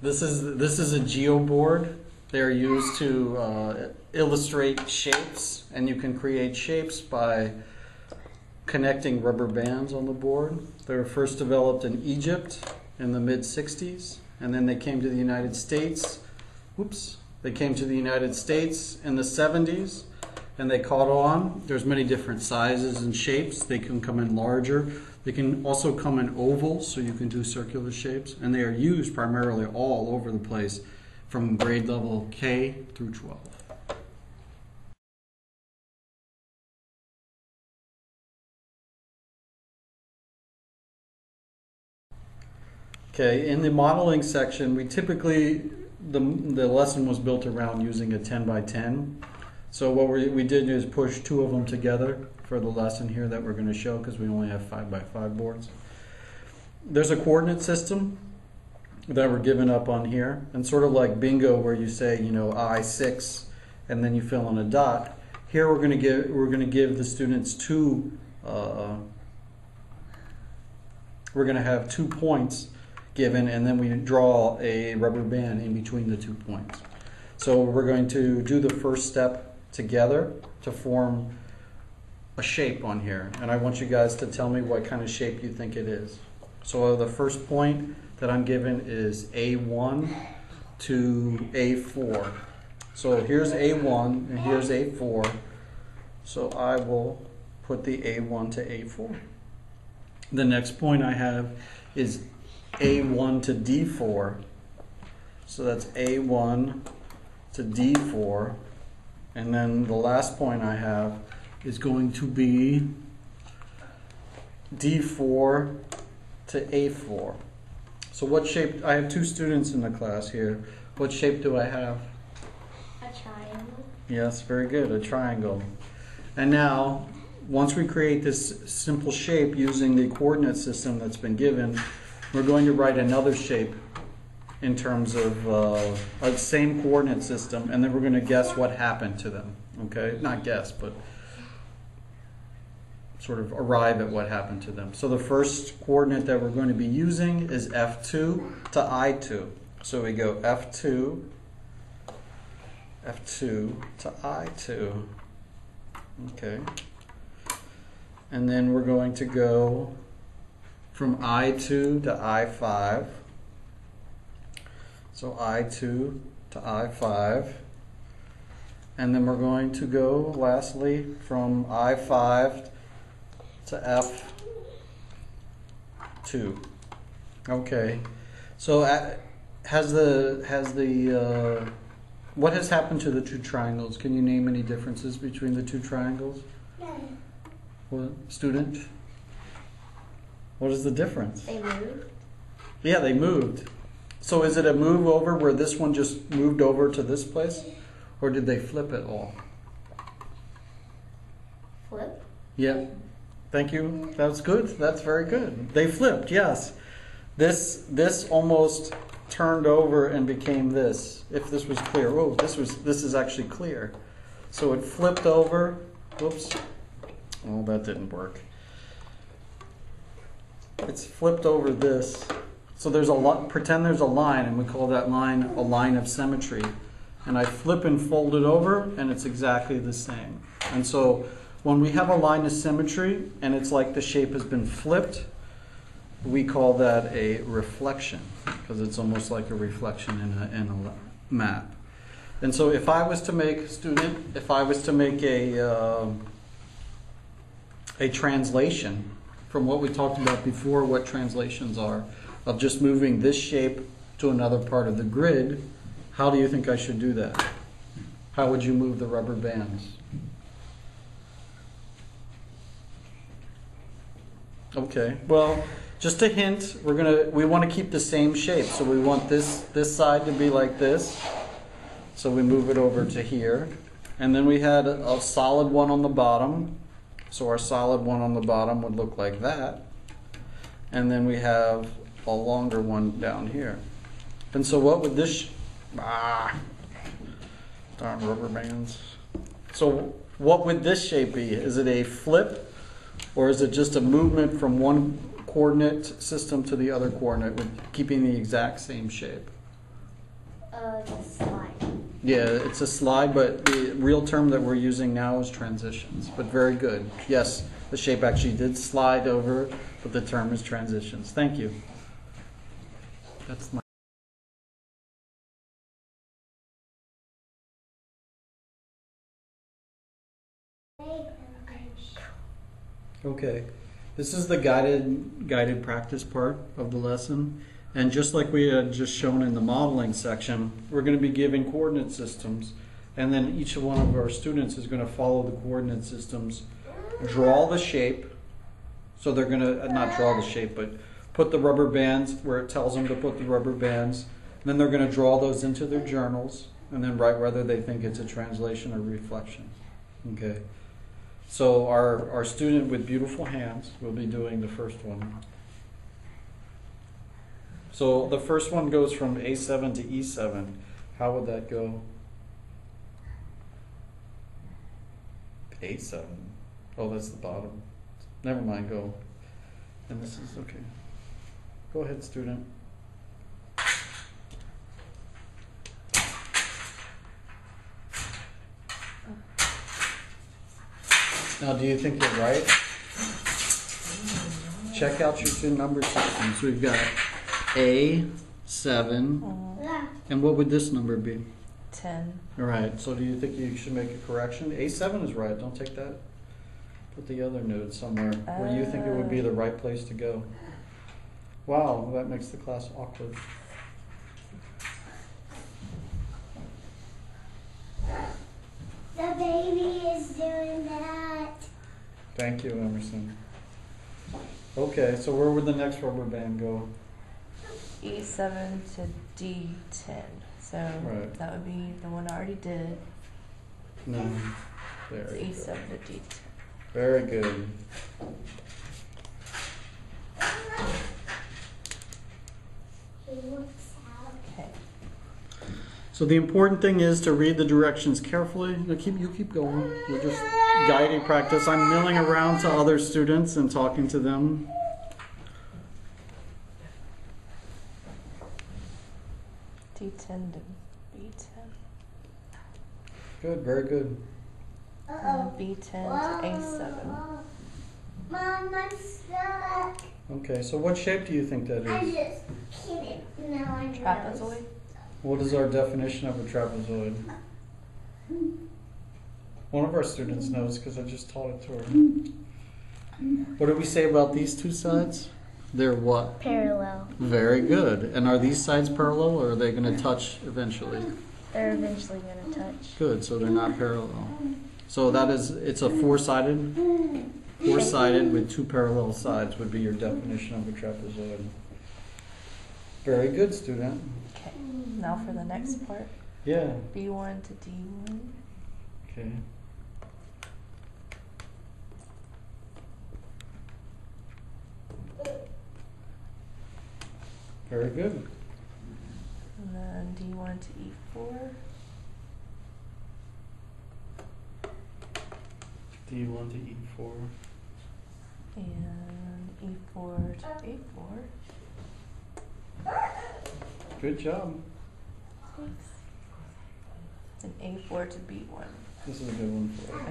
This is a geoboard. They're used to illustrate shapes, and you can create shapes by connecting rubber bands on the board. They were first developed in Egypt in the mid-60s, and then they came to the United States. They came to the United States in the 70s, and they caught on. There's many different sizes and shapes. They can come in larger. They can also come in ovals, so you can do circular shapes, and they are used primarily all over the place from grade level K through 12. Okay, in the modeling section, we typically, the lesson was built around using a 10 by 10. So what we did is push two of them together for the lesson here that we're going to show, because we only have 5 by 5 boards. There's a coordinate system that we're given up on here, and sort of like bingo where you say, you know, I6 and then you fill in a dot. Here we're going to give the students we're going to have 2 points given, and then we draw a rubber band in between the 2 points. So we're going to do the first step together to form a shape on here, and I want you guys to tell me what kind of shape you think it is. So the first point that I'm given is A1 to A4. So here's A1 and here's A4. So I will put the A1 to A4. The next point I have is A1 to D4. So that's A1 to D4. And then the last point I have is going to be D4 to A4. So what shape, I have 2 students in the class here. What shape do I have? A triangle. Yes, very good, a triangle. And now, once we create this simple shape using the coordinate system that's been given, we're going to write another shape in terms of a same coordinate system, and then we're going to guess what happened to them. Okay, not guess, but sort of arrive at what happened to them. So the first coordinate that we're going to be using is F2 to I2. So we go F2 to I2. Okay. And then we're going to go from I2 to I5. So I2 to I5. And then we're going to go, lastly, from I5 to F2. Okay. So what has happened to the 2 triangles? Can you name any differences between the 2 triangles? None. What, student? What is the difference? They moved. Yeah, they moved. So is it a move over where this one just moved over to this place? Or did they flip it all? Flip? Yeah. Thank you. That's good. That's very good. They flipped, yes. This almost turned over and became this. If this was clear. Oh, this is actually clear. So it flipped over. Whoops. Oh, that didn't work. It's flipped over this. So there's pretend there's a line, and we call that line a line of symmetry. And I flip and fold it over, and it's exactly the same. And so when we have a line of symmetry, and it's like the shape has been flipped, we call that a reflection, because it's almost like a reflection in a map. And so if I was to make a translation from what we talked about before, what translations are, of just moving this shape to another part of the grid, how do you think I should do that? How would you move the rubber bands? Okay, well, just a hint, we want to keep the same shape. So we want this side to be like this. So we move it over to here. And then we had a solid one on the bottom. So our solid one on the bottom would look like that. And then we have a longer one down here. And so what would this, darn rubber bands. So what would this shape be? Is it a flip, or is it just a movement from one coordinate system to the other coordinate with keeping the exact same shape? The slide. Yeah, it's a slide, but the real term that we're using now is transitions. But very good. Yes, the shape actually did slide over, but the term is transitions. Thank you. That's my. Okay, this is the guided practice part of the lesson. And just like we had just shown in the modeling section, we're going to be giving coordinate systems. And then each one of our students is going to follow the coordinate systems, draw the shape. So they're going to not draw the shape, but put the rubber bands where it tells them to put the rubber bands. And then they're going to draw those into their journals and then write whether they think it's a translation or reflection. Okay. So our student with beautiful hands will be doing the first one. So the first one goes from A7 to E7. How would that go? A7. Oh, that's the bottom. Never mind, go. And this is, okay. Go ahead, student. Now, do you think you're right? Check out your two number systems. We've got A7. And what would this number be? 10. All right. So do you think you should make a correction? A7 is right. Don't take that. Put the other node somewhere where you think it would be the right place to go. Wow, that makes the class awkward. The baby is doing that. Thank you, Emerson. Okay, so where would the next rubber band go? E7 to D10. So Right. that would be the one I already did. No. There. you E7 go. to D10. Very good. He looks out. Okay. So the important thing is to read the directions carefully. Now you keep going. We're just guiding practice. I'm milling around to other students and talking to them. D10 to B10. Good, very good. And B10 to A7. Mom, I'm stuck. Okay, so what shape do you think that I is? just kidding. No, I know. Trapezoid? What is our definition of a trapezoid? One of our students knows because I just taught it to her. What did we say about these two sides? They're what? Parallel. Very good. And are these sides parallel or are they going to touch eventually? They're eventually going to touch. Good, so they're not parallel. So that is, it's a four-sided with two parallel sides would be your definition of a trapezoid. Very good, student. Okay. Now for the next part. Yeah. B1 to D1. Okay. Very good. And then D1 to E4. D1 to E4. And E4 to A4. Good job. Thanks. And A4 to B1. This is a good one for you.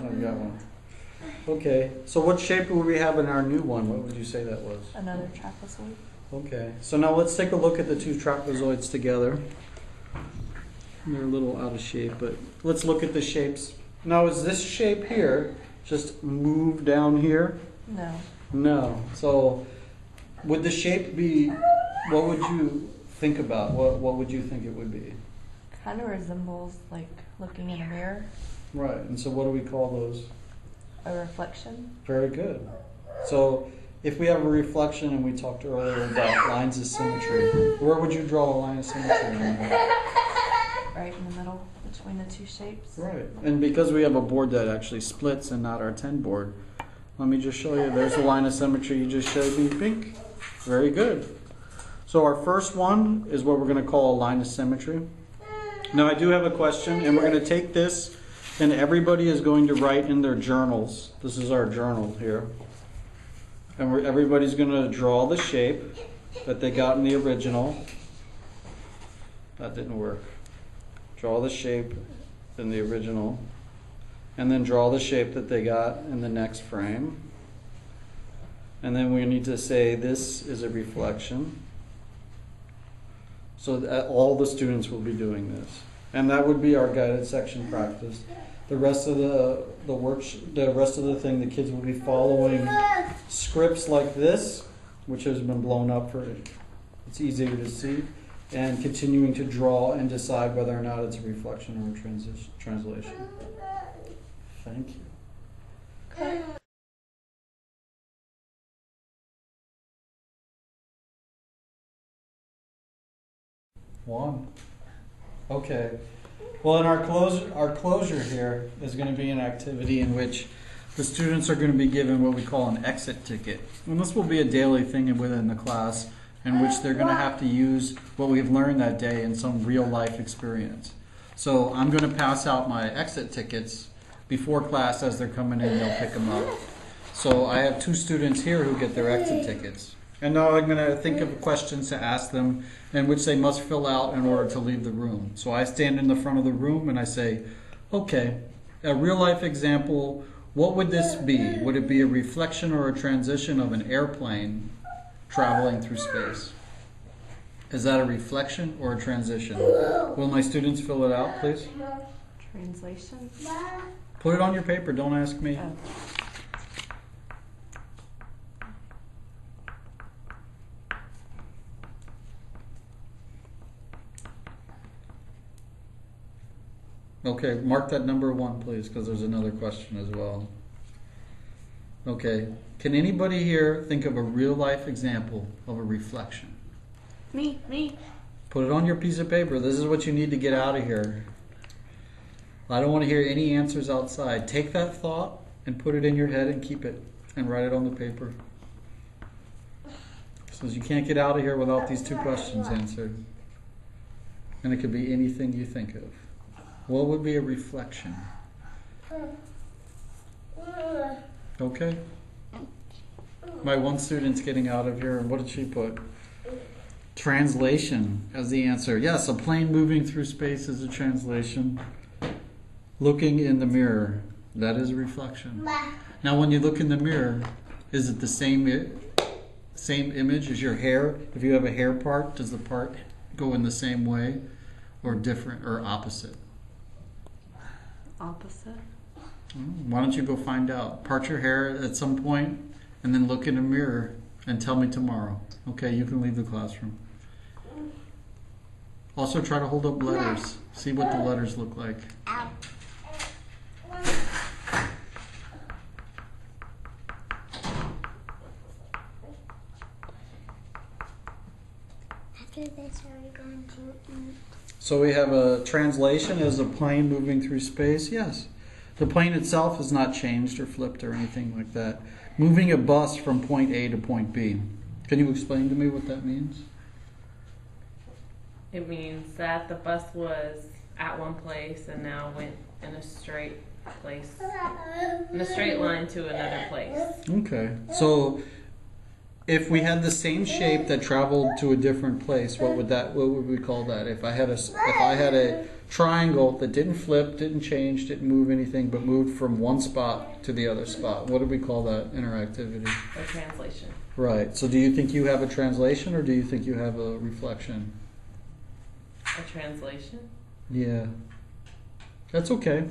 I've got one. Okay, so what shape would we have in our new one? What would you say that was? Another trapezoid. Okay, so now let's take a look at the two trapezoids together. They're a little out of shape, but let's look at the shapes. Now, is this shape here just move down here? No. No. So, would the shape be, what would you think about? What would you think it would be? Kind of resembles like looking in a mirror. Right, and so what do we call those? A reflection. Very good. So, if we have a reflection and we talked earlier about lines of symmetry, where would you draw a line of symmetry in there? Right in the middle between the two shapes. Right, and because we have a board that actually splits and not our 10 board, let me just show you. There's a line of symmetry you just showed me, pink. Very good. So our first one is what we're going to call a line of symmetry. Now I do have a question, and we're going to take this, and everybody is going to write in their journals. This is our journal here. And everybody's going to draw the shape that they got in the original. That didn't work. Draw the shape in the original, and then draw the shape that they got in the next frame. And then we need to say this is a reflection. So that all the students will be doing this. And that would be our guided section practice. The rest of the rest of the thing, the kids will be following scripts like this, which has been blown up for it's easier to see, and continuing to draw and decide whether or not it's a reflection or a translation. Thank you. One. Okay. Well, in our closure here is going to be an activity in which the students are going to be given what we call an exit ticket. And this will be a daily thing within the class in which they're going to have to use what we've learned that day in some real life experience. So I'm going to pass out my exit tickets before class. As they're coming in, they'll pick them up. So I have 2 students here who get their exit tickets. And now I'm going to think of questions to ask them in which they must fill out in order to leave the room. So I stand in the front of the room and I say, okay, a real life example, what would this be? Would it be a reflection or a transition of an airplane traveling through space? Is that a reflection or a transition? Will my students fill it out, please? Translation. Put it on your paper, don't ask me. Oh. Okay, mark that number 1, please, because there's another question as well. Okay, can anybody here think of a real-life example of a reflection? Me. Put it on your piece of paper. This is what you need to get out of here. I don't want to hear any answers outside. Take that thought and put it in your head and keep it and write it on the paper. So you can't get out of here without these 2 questions answered. And it could be anything you think of. What would be a reflection? Okay. My one student's getting out of here, and what did she put? Translation as the answer. Yes, a plane moving through space is a translation. Looking in the mirror, that is a reflection. Now when you look in the mirror, is it the same image as your hair? If you have a hair part, does the part go in the same way or different or opposite? Opposite. Why don't you go find out? Part your hair at some point and then look in a mirror and tell me tomorrow. Okay, you can leave the classroom. Also try to hold up letters. See what the letters look like. After this, are we going to eat? So we have a translation as a plane moving through space. Yes. The plane itself is not changed or flipped or anything like that. Moving a bus from point A to point B. Can you explain to me what that means? It means that the bus was at one place and now went in a straight line to another place. Okay. So if we had the same shape that traveled to a different place, what would we call that? If I had a triangle that didn't flip, didn't change, didn't move anything, but moved from one spot to the other spot, what do we call that interactivity? A translation. Right. So do you think you have a translation or do you think you have a reflection? A translation? Yeah. That's okay.